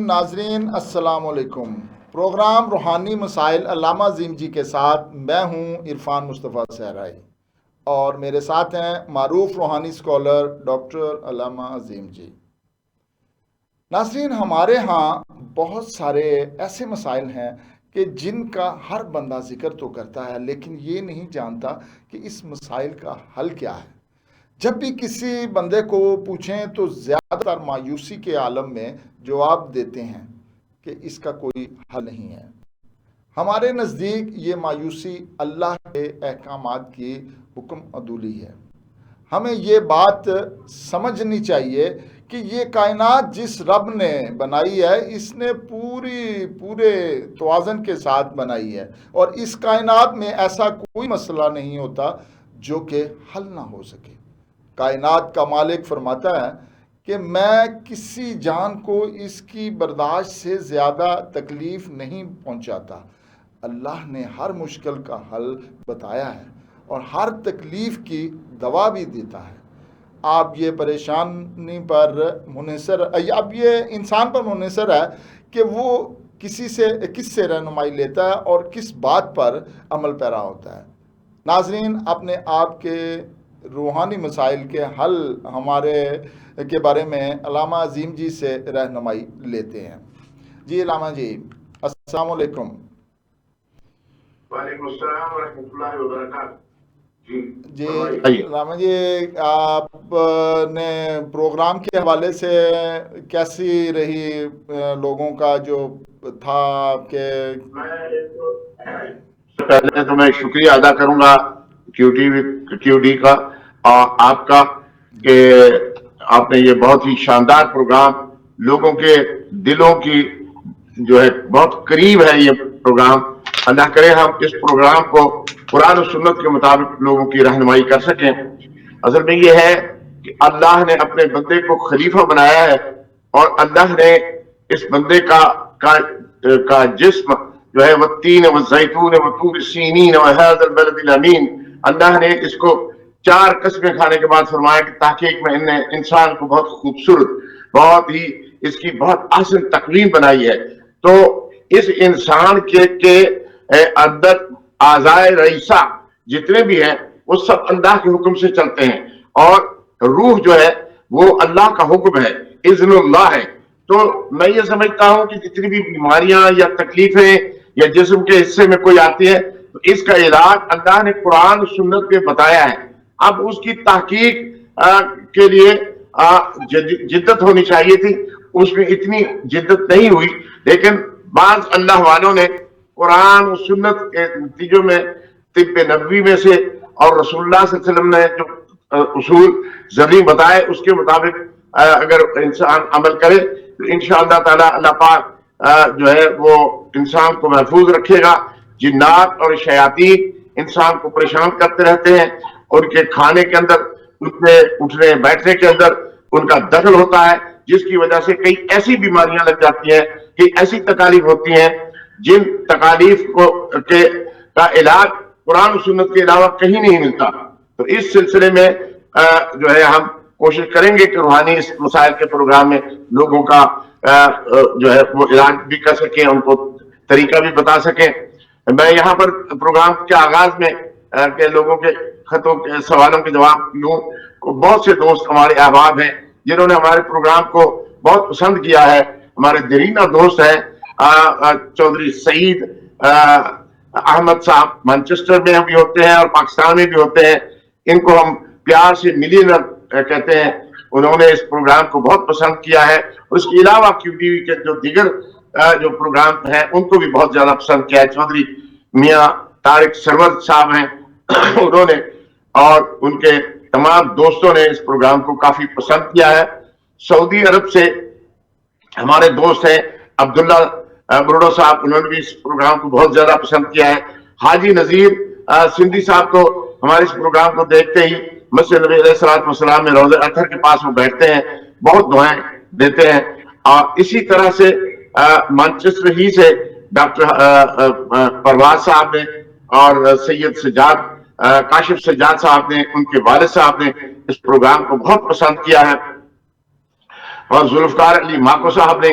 ناظرین السلام علیکم۔ پروگرام روحانی مسائل علامہ عظیم جی کے ساتھ میں ہوں عرفان مصطفیٰ صحرائی اور میرے ساتھ ہیں معروف روحانی اسکالر ڈاکٹر علامہ عظیم جی۔ ناظرین، ہمارے ہاں بہت سارے ایسے مسائل ہیں کہ جن کا ہر بندہ ذکر تو کرتا ہے لیکن یہ نہیں جانتا کہ اس مسائل کا حل کیا ہے۔ جب بھی کسی بندے کو پوچھیں تو زیادہ تر مایوسی کے عالم میں جواب دیتے ہیں کہ اس کا کوئی حل نہیں ہے۔ ہمارے نزدیک یہ مایوسی اللہ کے احکامات کی حکم عدولی ہے۔ ہمیں یہ بات سمجھنی چاہیے کہ یہ کائنات جس رب نے بنائی ہے اس نے پورے توازن کے ساتھ بنائی ہے، اور اس کائنات میں ایسا کوئی مسئلہ نہیں ہوتا جو کہ حل نہ ہو سکے۔ کائنات کا مالک فرماتا ہے کہ میں کسی جان کو اس کی برداشت سے زیادہ تکلیف نہیں پہنچاتا۔ اللہ نے ہر مشکل کا حل بتایا ہے اور ہر تکلیف کی دوا بھی دیتا ہے۔ آپ یہ پریشانی پر منحصر، اب یہ انسان پر منحصر ہے کہ وہ کس سے رہنمائی لیتا ہے اور کس بات پر عمل پیرا ہوتا ہے۔ ناظرین، اپنے آپ کے روحانی مسائل کے حل ہمارے کے بارے میں علامہ عظیم جی سے رہنمائی لیتے ہیں۔ جی علامہ جی، السلام علیکم۔ وعلیکم السلام ورحمۃ اللہ وبرکاتہ۔ جی علامہ جی، آپ نے پروگرام کے حوالے سے کیسی رہی لوگوں کا جو تھا کہ پہلے تو میں شکریہ ادا کروں گا کیو ڈی کا اور آپ کا کہ آپ نے یہ بہت ہی شاندار پروگرام لوگوں کے دلوں کی جو ہے بہت قریب ہے یہ پروگرام۔ اللہ کرے ہم اس پروگرام کو قرآن و سنت کے مطابق لوگوں کی رہنمائی کر سکیں۔ اصل میں یہ ہے کہ اللہ نے اپنے بندے کو خلیفہ بنایا ہے اور اللہ نے اس بندے کا جسم جو ہے والتین والزیتون وطور سینین وہذا البلد الامین، اللہ نے اس کو 4 قسمیں کھانے کے بعد فرمایا کہ تحقیق میں نے انسان کو بہت خوبصورت، بہت ہی اس کی بہت احسن تقویم بنائی ہے۔ تو اس انسان کے اندر اعضائے رئیسہ جتنے بھی ہیں وہ سب اللہ کے حکم سے چلتے ہیں، اور روح جو ہے وہ اللہ کا حکم ہے، اذن اللہ ہے۔ تو میں یہ سمجھتا ہوں کہ جتنی بھی بیماریاں یا تکلیفیں یا جسم کے حصے میں کوئی آتی ہے تو اس کا علاج اللہ نے قرآن و سنت میں بتایا ہے۔ اب اس کی تحقیق کے لیے جدت ہونی چاہیے تھی، اس میں اتنی جدت نہیں ہوئی، لیکن بعض اللہ والوں نے قرآن و سنت کے نتیجوں میں طب نبوی میں سے اور رسول اللہ صلی اللہ علیہ وسلم نے جو اصول زرعی بتائے اس کے مطابق اگر انسان عمل کرے تو انشاءاللہ تعالی اللہ پاک جو ہے وہ انسان کو محفوظ رکھے گا۔ جنات اور شیاطین انسان کو پریشان کرتے رہتے ہیں، ان کے کھانے کے اندر، اٹھنے بیٹھنے کے اندر ان کا دخل ہوتا ہے، جس کی وجہ سے کئی ایسی بیماریاں لگ جاتی ہیں، کئی ایسی تکالیف ہوتی ہیں جن تکالیف کا علاج قرآن و سنت کے علاوہ کہیں نہیں ملتا۔ تو اس سلسلے میں جو ہے ہم کوشش کریں گے کہ روحانی اس مسائل کے پروگرام میں لوگوں کا جو ہے وہ علاج بھی کر سکیں، ان کو طریقہ بھی بتا سکیں۔ میں یہاں پر پروگرام کے آغاز میں کہ لوگوں کے خطوں کے سوالوں کے جواب لوں۔ بہت سے دوست ہمارے احباب ہیں جنہوں نے ہمارے پروگرام کو بہت پسند کیا ہے۔ ہمارے دیرینہ دوست ہیں چودھری سعید احمد صاحب، مانچسٹر میں بھی ہوتے ہیں اور پاکستان میں بھی ہوتے ہیں، ان کو ہم پیار سے ملینر کہتے ہیں۔ انہوں نے اس پروگرام کو بہت پسند کیا ہے، اس کے علاوہ کیو ٹی وی کے جو دیگر جو پروگرام ہیں ان کو بھی بہت زیادہ پسند کیا ہے۔ چودھری میاں طارق سرور صاحب ہیں، انہوں نے اور ان کے تمام دوستوں نے اس پروگرام کو کافی پسند کیا ہے۔ سعودی عرب سے ہمارے دوست ہیں عبداللہ بروڈو صاحب، انہوں نے بھی اس پروگرام کو بہت زیادہ پسند کیا ہے۔ حاجی نذیر سندھی صاحب تو ہمارے اس پروگرام کو دیکھتے ہی مسجد نبی علیہ السلام میں روضہ اطہر کے پاس وہ بیٹھتے ہیں، بہت دعائیں دیتے ہیں۔ اور اسی طرح سے مانچسٹر ہی سے ڈاکٹر پرواز صاحب نے اور سید سجاد کاشف سجاد صاحب نے، ان کے والد صاحب نے اس پروگرام کو بہت پسند کیا ہے۔ اور ذوالفقار علی ماکو صاحب نے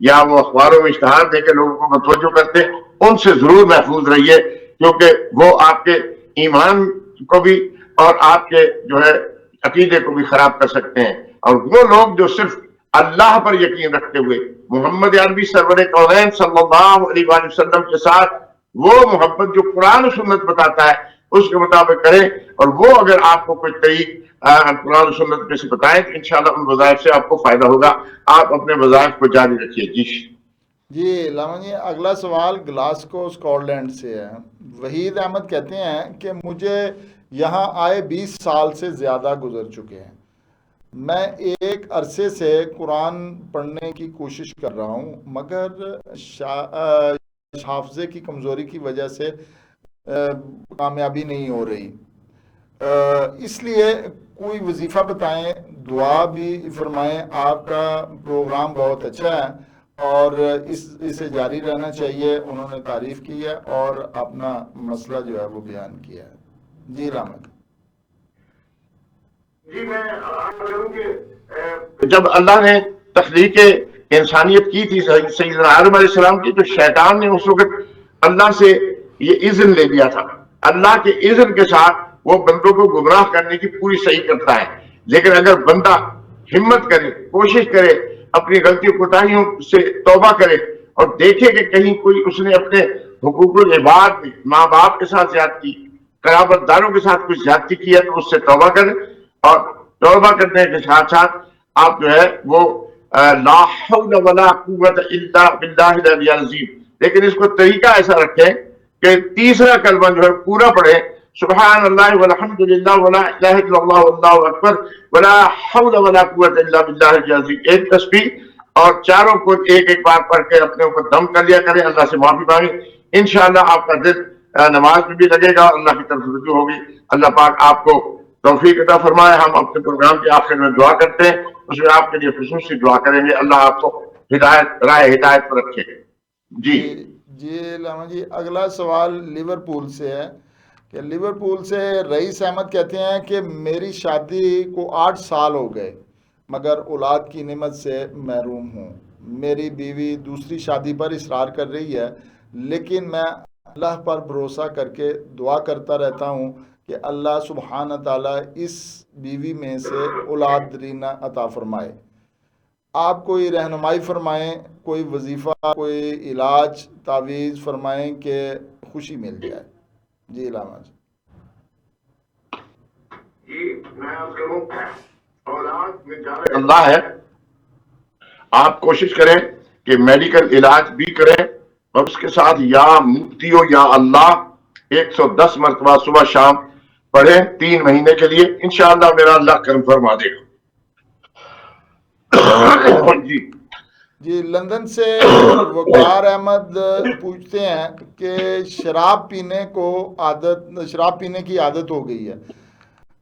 یا وہ اخباروں میں اشتہار دے کے لوگوں کو متوجہ کرتے ہیں، ان سے ضرور محفوظ رہیے، کیونکہ وہ آپ کے ایمان کو بھی اور آپ کے جو ہے عقیدے کو بھی خراب کر سکتے ہیں۔ اور وہ لوگ جو صرف اللہ پر یقین رکھتے ہوئے محمد عربی سرور کونین صلی اللہ علیہ وآلہ وسلم کے ساتھ وہ محبت جو قرآن و سنت بتاتا ہے اس کے مطابق کریں، اور وہ اگر آپ کو کوئی طریق قرآن و سنت میں سے بتائیں تو انشاءاللہ ان وظائف سے آپ کو فائدہ ہوگا۔ آپ اپنے وظائف کو جاری رکھیے۔ جی علامہ جی، اگلا سوال گلاسکو اسکاٹ لینڈ سے ہے۔ وحید احمد کہتے ہیں کہ مجھے یہاں آئے 20 سال سے زیادہ گزر چکے ہیں، میں ایک عرصے سے قرآن پڑھنے کی کوشش کر رہا ہوں، مگر حافظے کی کمزوری کی وجہ سے کامیابی نہیں ہو رہی، اس لیے کوئی وظیفہ بتائیں، دعا بھی فرمائیں۔ آپ کا پروگرام بہت اچھا ہے اور اسے جاری رہنا چاہیے۔ انہوں نے تعریف کی ہے اور اپنا مسئلہ جو ہے وہ بیان کیا ہے۔ جی رحمت جی، میں عرض کروں کہ جب اللہ نے تخلیق انسانیت کی تھی سیدنا آدم علیہ السلام کی، تو شیطان نے اس وقت اللہ سے یہ اذن لے لیا تھا۔ اللہ کے اذن کے ساتھ وہ بندوں کو گمراہ کرنے کی پوری صحیح کرتا ہے، لیکن اگر بندہ ہمت کرے، کوشش کرے، اپنی غلطی کوتاہیوں سے توبہ کرے اور دیکھے کہ کہیں کوئی اس نے اپنے حقوق العباد میں ماں باپ کے ساتھ زیادتی، قرابت داروں کے ساتھ کچھ زیادتی کی ہے تو اس سے توبہ کرے، اور توبہ کرنے کے ساتھ ساتھ آپ جو ہے وہ لا حول ولا قوت الا باللہ العلی العظیم، لیکن اس کو طریقہ ایسا رکھیں کہ تیسرا کلمہ جو ہے پورا پڑھیں، سبحان اللہ والحمد للہ ولا الہ الا اللہ واللہ اکبر ولا حول ولا قوت الا باللہ العلی العظیم، ایک تسبیح، اور چاروں کو ایک ایک بار پڑھ کے اپنے اوپر دم کر لیا کریں، اللہ سے معافی مانگیں، انشاءاللہ آپ کا دل نماز میں بھی لگے گا، اللہ کی طرف رجوع ہوگی۔ اللہ پاک آپ کو توفیق عطا فرمائے۔ ہم اپنے پروگرام کے آخر میں دعا کرتے ہیں، اس میں آپ کے لیے خصوصی دعا کریں گے، اللہ آپ کو راہ ہدایت پر رکھے۔ جی علامہ جی، اگلا سوال لیورپول سے ہے کہ لیورپول سے رئیس احمد کہتے ہیں کہ میری شادی کو 8 سال ہو گئے مگر اولاد کی نعمت سے محروم ہوں، میری بیوی دوسری شادی پر اصرار کر رہی ہے، لیکن میں اللہ پر بھروسہ کر کے دعا کرتا رہتا ہوں کہ اللہ سبحانہ تعالیٰ اس بیوی میں سے اولاد رینہ عطا فرمائے۔ آپ کوئی رہنمائی فرمائیں، کوئی وظیفہ، کوئی علاج، تعویذ فرمائیں کہ خوشی مل جائے۔ جی علامہ جی، میں عرض کروں اولاد میں جانے اللہ ہے، آپ کوشش کریں کہ میڈیکل علاج بھی کریں اور اس کے ساتھ یا مفتیو یا اللہ 110 مرتبہ صبح شام پڑھیں 3 مہینے کے لیے، انشاءاللہ میرا اللہ کرم فرما دے گا۔ جی لندن سے وقار احمد پوچھتے ہیں کہ شراب پینے کی عادت ہو گئی ہے،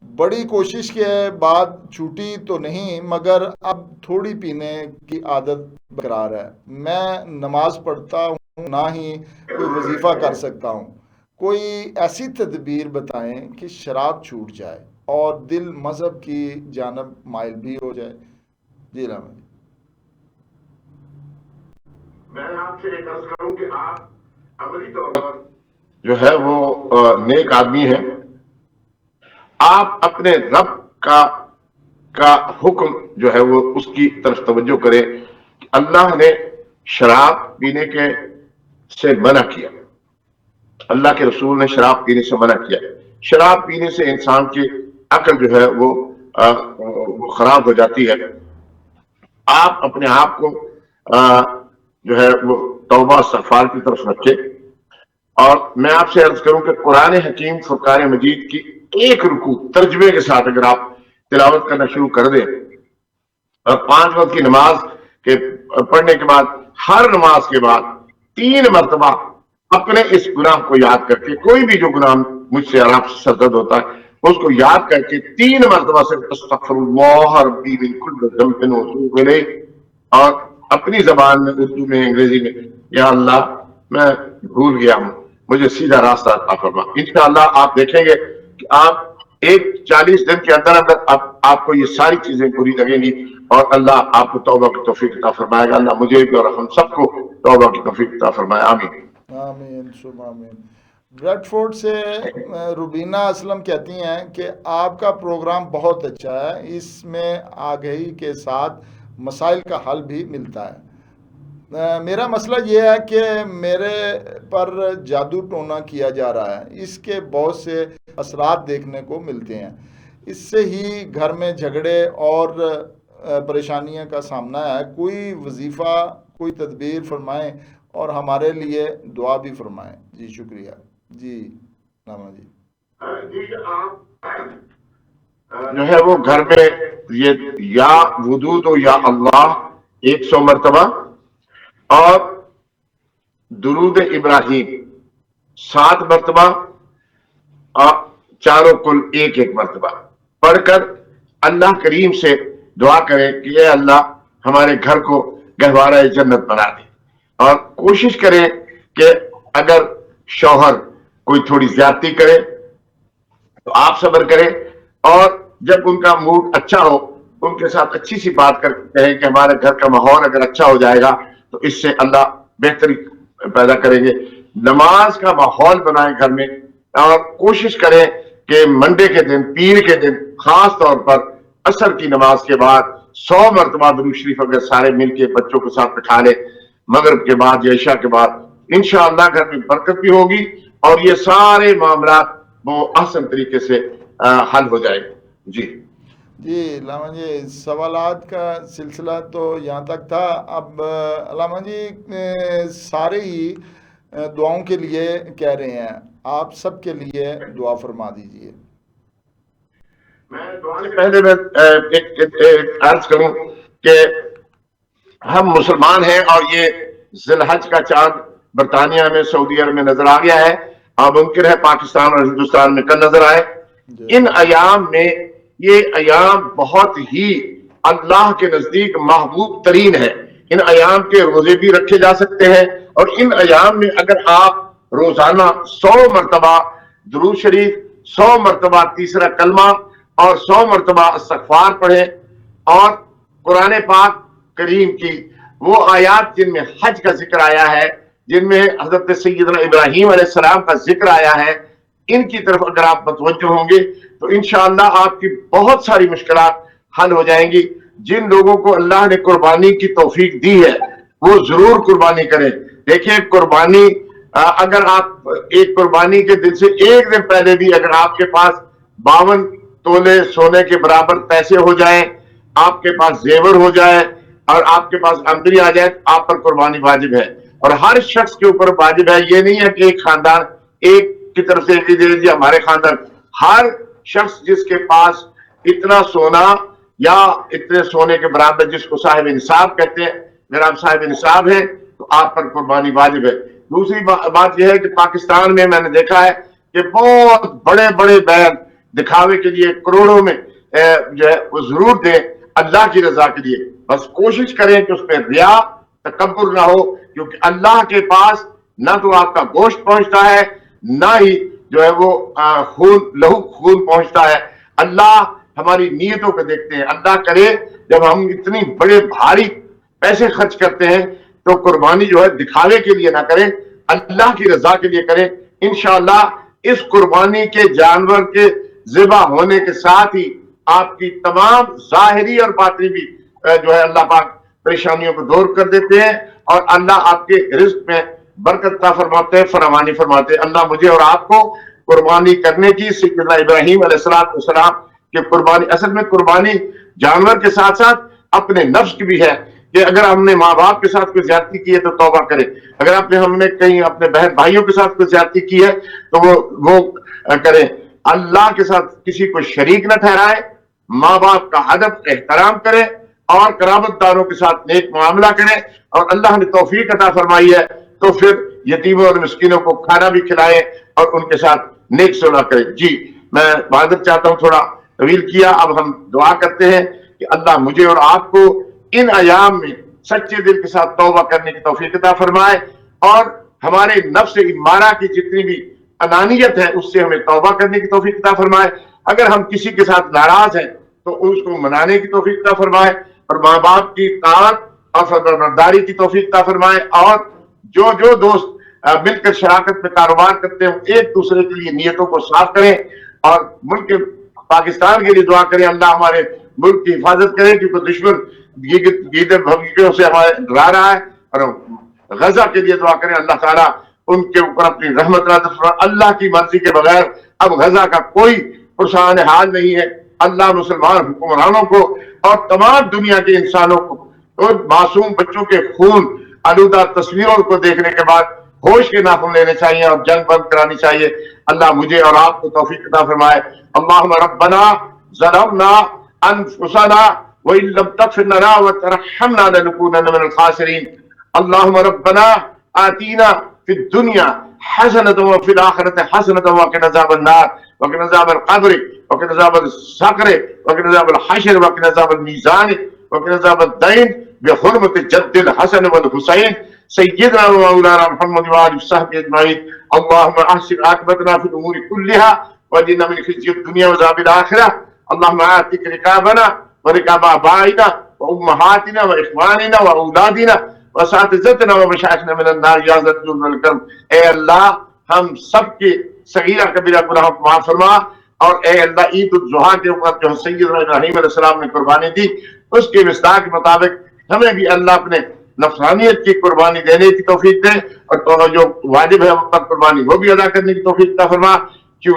بڑی کوشش کے بعد چھوٹی تو نہیں مگر اب تھوڑی پینے کی عادت برقرار ہے، میں نماز پڑھتا ہوں نہ ہی کوئی وظیفہ کر سکتا ہوں، کوئی ایسی تدبیر بتائیں کہ شراب چھوٹ جائے اور دل مذہب کی جانب مائل بھی ہو جائے۔ جی رحمت میں آپ سے ایک عرض کروں کہ آپ عملی طور پر جو ہے وہ نیک آدمی ہیں، آپ اپنے رب کا حکم جو ہے وہ اس کی طرف توجہ کریں کہ اللہ نے شراب پینے کے سے منع کیا، اللہ کے رسول نے شراب پینے سے منع کیا، شراب پینے سے انسان کی عقل جو ہے وہ خراب ہو جاتی ہے۔ آپ اپنے آپ کو جو ہے وہ توبہ استغفار کی طرف رکھے، اور میں آپ سے عرض کروں کہ قرآن حکیم فرقان مجید کی ایک رکوع ترجمے کے ساتھ اگر آپ تلاوت کرنا شروع کر دیں اور 5 وقت کی نماز کے پڑھنے کے بعد ہر نماز کے بعد 3 مرتبہ اپنے اس گناہ کو یاد کر کے، کوئی بھی جو گناہ مجھ سے اور آپ سے سرزد ہوتا ہے اس کو یاد کر کے 3 مرتبہ سے استغفر اللہ ربی من کل ذنب واتوب الیہ، اور اپنی زبان میں اردو میں انگریزی میں یا اللہ میں بھول گیا ہوں مجھے سیدھا راستہ عطا فرما، انشاءاللہ آپ دیکھیں گے کہ آپ 40 دن کے اندر آپ کو یہ ساری چیزیں بری لگیں گی، اور اللہ آپ کو توبہ کی توفیق عطا فرمائے گا. اللہ مجھے بھی اور ہم سب کو توبہ کی توفیق عطا فرمائے. آمین. آمین ثم آمین. بریڈ فورڈ سے روبینہ اسلم کہتی ہیں کہ آپ کا پروگرام بہت اچھا ہے، اس میں آگہی کے ساتھ مسائل کا حل بھی ملتا ہے. میرا مسئلہ یہ ہے کہ میرے پر جادو ٹونا کیا جا رہا ہے، اس کے بہت سے اثرات دیکھنے کو ملتے ہیں. اس سے ہی گھر میں جھگڑے اور پریشانیوں کا سامنا ہے. کوئی وظیفہ، کوئی تدبیر فرمائیں اور ہمارے لیے دعا بھی فرمائیں. جی شکریہ. جی ناما جی. آپ جو ہے وہ گھر میں یہ یا ودود و یا اللہ 100 مرتبہ اور درود ابراہیم 7 مرتبہ اور چاروں کل ایک مرتبہ پڑھ کر اللہ کریم سے دعا کریں کہ اے اللہ ہمارے گھر کو گہوارہ جنت بنا دے. اور کوشش کریں کہ اگر شوہر کوئی تھوڑی زیادتی کرے تو آپ صبر کریں، اور جب ان کا موڈ اچھا ہو ان کے ساتھ اچھی سی بات کر کے کہیں کہ ہمارے گھر کا ماحول اگر اچھا ہو جائے گا تو اس سے اللہ بہتری پیدا کریں گے. نماز کا ماحول بنائیں گھر میں، اور کوشش کریں کہ منڈے کے دن، پیر کے دن خاص طور پر عصر کی نماز کے بعد 100 مرتبہ درود شریف اگر سارے مل کے بچوں کے ساتھ بٹھا لیں، مغرب کے بعد یا عشاء کے بعد، انشاءاللہ گھر میں برکت بھی ہوگی اور یہ سارے معاملات وہ احسن طریقے سے حل ہو جائے. جی جی علامہ جی، سوالات کا سلسلہ تو یہاں تک تھا. اب علامہ جی سارے ہی دعاؤں کے لیے کہہ رہے ہیں، آپ سب کے لیے دعا فرما دیجئے. پہلے میں ایک عرض کروں کہ ہم مسلمان ہیں اور یہ ذی الحج کا چاند برطانیہ میں، سعودی عرب میں نظر آ گیا ہے، اب ممکن ہے پاکستان اور ہندوستان میں کل نظر آئے. ان ایام میں یہ ایام بہت ہی اللہ کے نزدیک محبوب ترین ہے. ان ایام کے روزے بھی رکھے جا سکتے ہیں، اور ان ایام میں اگر آپ روزانہ 100 مرتبہ درود شریف، 100 مرتبہ تیسرا کلمہ اور 100 مرتبہ استغفار پڑھیں، اور قرآن پاک کریم کی وہ آیات جن میں حج کا ذکر آیا ہے، جن میں حضرت سیدنا ابراہیم علیہ السلام کا ذکر آیا ہے، ان کی طرف اگر آپ متوجہ ہوں گے تو انشاءاللہ آپ کی بہت ساری مشکلات حل ہو جائیں گی. جن لوگوں کو اللہ نے قربانی کی توفیق دی ہے وہ ضرور قربانی کریں. دیکھیں قربانی اگر آپ ایک قربانی کے دن سے ایک دن پہلے بھی اگر آپ کے پاس 52 تولے سونے کے برابر پیسے ہو جائیں، آپ کے پاس زیور ہو جائے اور آپ کے پاس آمدنی آ جائے، آپ پر قربانی واجب ہے. اور ہر شخص کے اوپر واجب ہے. یہ نہیں ہے کہ ایک خاندان ایک کی طرف سے دے ہمارے خاندان، ہر شخص جس کے پاس اتنا سونا یا اتنے سونے کے برابر، جس کو صاحب نصاب کہتے ہیں، اگر آپ صاحب نصاب ہیں تو آپ پر قربانی واجب ہے. دوسری بات یہ ہے کہ پاکستان میں نے دیکھا ہے کہ بہت بڑے بڑے بیان دکھاوے کے لیے کروڑوں میں جو ہے وہ ضرور دیں اللہ کی رضا کے لیے. بس کوشش کریں کہ اس میں ریا تکبر نہ ہو، کیونکہ اللہ کے پاس نہ تو آپ کا گوشت پہنچتا ہے، نہ ہی جو ہے وہ لہو خون پہنچتا ہے. اللہ ہماری نیتوں کو دیکھتے ہیں. اللہ کرے جب ہم اتنی بڑے بھاری پیسے خرچ کرتے ہیں تو قربانی جو ہے دکھاوے کے لیے نہ کریں، اللہ کی رضا کے لیے کریں. انشاءاللہ اس قربانی کے جانور کے ذبح ہونے کے ساتھ ہی آپ کی تمام ظاہری اور باطنی بھی جو ہے اللہ پاک پریشانیوں کو دور کر دیتے ہیں، اور اللہ آپ کے رزق میں برکت عطا فرماتے ہیں، فراوانی فرماتے ہیں. اللہ مجھے اور آپ کو قربانی کرنے کی، سیدنا ابراہیم علیہ السلام کہ قربانی، اصل میں قربانی جانور کے ساتھ ساتھ اپنے نفس کی بھی ہے، کہ اگر ہم نے ماں باپ کے ساتھ کوئی زیادتی کی ہے تو توبہ کرے. اگر ہم نے کہیں اپنے بہن بھائیوں کے ساتھ کوئی زیادتی کی ہے تو وہ کریں. اللہ کے ساتھ کسی کو شریک نہ ٹھہرائے، ماں باپ کا ادب احترام کرے، اور قرابت داروں کے ساتھ نیک معاملہ کریں. اور اللہ نے توفیق عطا فرمائی ہے تو پھر یتیموں اور مسکینوں کو کھانا بھی کھلائیں اور ان کے ساتھ نیک صلح کریں. جی میں معذرت چاہتا ہوں، تھوڑا طویل کیا. اب ہم دعا کرتے ہیں کہ اللہ مجھے اور آپ کو ان ایام میں سچے دل کے ساتھ توبہ کرنے کی توفیق عطا فرمائے، اور ہمارے نفس امارہ کی جتنی بھی انانیت ہے اس سے ہمیں توبہ کرنے کی توفیق عطا فرمائے. اگر ہم کسی کے ساتھ ناراض ہیں تو اس کو منانے کی توفیق عطا فرمائے. اور ماں باپ کی اطاعت اور فرمانبرداری کی توفیق عطا فرمائے، اور جو دوست مل کر شراکت میں کاروبار کرتے ہیں ایک دوسرے کے لیے نیتوں کو صاف کریں، اور ملک پاکستان کے لیے دعا کریں اللہ ہمارے ملک کی حفاظت کرے، کیونکہ دشمن گیدڑ بھگیڑوں سے ہمارے ڈرا رہا ہے، اور غزہ کے لیے دعا کریں اللہ تعالیٰ ان کے اوپر اپنی رحمت نازل فرمائے۔ اللہ کی مرضی کے بغیر اب غزہ کا کوئی پرسان حال نہیں ہے۔ اللہ مسلمان حکمرانوں کو اور تمام دنیا کے انسانوں کو اور معصوم بچوں کے خون آلودہ تصویروں کو دیکھنے کے بعد ہوش کے ناخن لینے چاہیے اور جنگ بند کرانی چاہیے۔ اللہ مجھے اور آپ کو توفیق عطا فرمائے۔ اللہم ربنا ظلمنا انفسنا وإن لم تغفر لنا وترحمنا لنكونن من الخاسرين۔ اللہم ربنا آتینا فی الدنیا حسنة وفی الآخرة حسنة وقنا عذاب النار وقنا عذاب القبر وقنا عذاب السقر وقنا عذاب الحشر وقنا عذاب الميزان وقنا عذاب الدين بحرمة جد الحسن والحسين سيدنا ومولانا محمد وآله وصحبه أجمعين۔ اللهم أحسن عاقبتنا في الأمور كلها واجعلنا من خزي الدنيا وعذاب الآخرة۔ اللهم آتك رقابنا ورقاب آبائنا وأمهاتنا وإخواننا وأولادنا واساتذتنا ومشائخنا من النار یا ذا الجود والکرم۔ اے اللہ ہم سب کے صغیرہ کبیرہ گناہوں کو معاف فرما، اور اے اللہ عید الاضحیٰ کے اوپر جو سیدنا ابراہیم علیہ السلام نے قربانی دی اس کے مصداق کے مطابق ہمیں بھی اللہ اپنے نفسانیت کی قربانی دینے کی توفیق دے، اور جو واجب ہے وقت پر قربانی وہ بھی ادا کرنے کی توفیق عطا فرما۔ کیو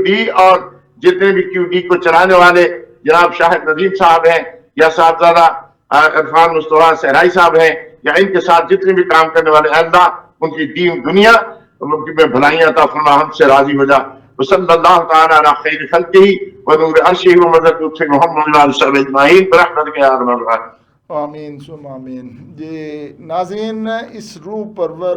ڈی اور جتنے بھی کیو ڈی کو چلانے والے جناب شاہد ندیم صاحب ہیں یا صاحبزادہ عرفان مصطفیٰ صحرائی صاحب ہیں یا ان کے ساتھ جتنے بھی کام کرنے والے، اللہ ان کی دین دنیا میں بھلائیاں عطا فرما، ہم سے راضی ہو جا۔ وصلی اللہ تعالی علی خیر خلقہ ونور عرشہ ومدد لطف محمد علیہ وسلم اجمعین برحمتک یا ارحم الراحمین۔ آمین ثم آمین۔ جی ناظرین، اس روح پرور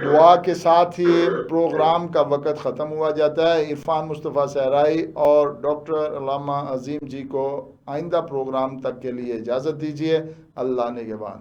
دعا کے ساتھ ہی پروگرام کا وقت ختم ہوا جاتا ہے۔ عرفان مصطفیٰ صحرائی اور ڈاکٹر علامہ عظیم جی کو آئندہ پروگرام تک کے لیے اجازت دیجیے۔ اللہ نگہبان۔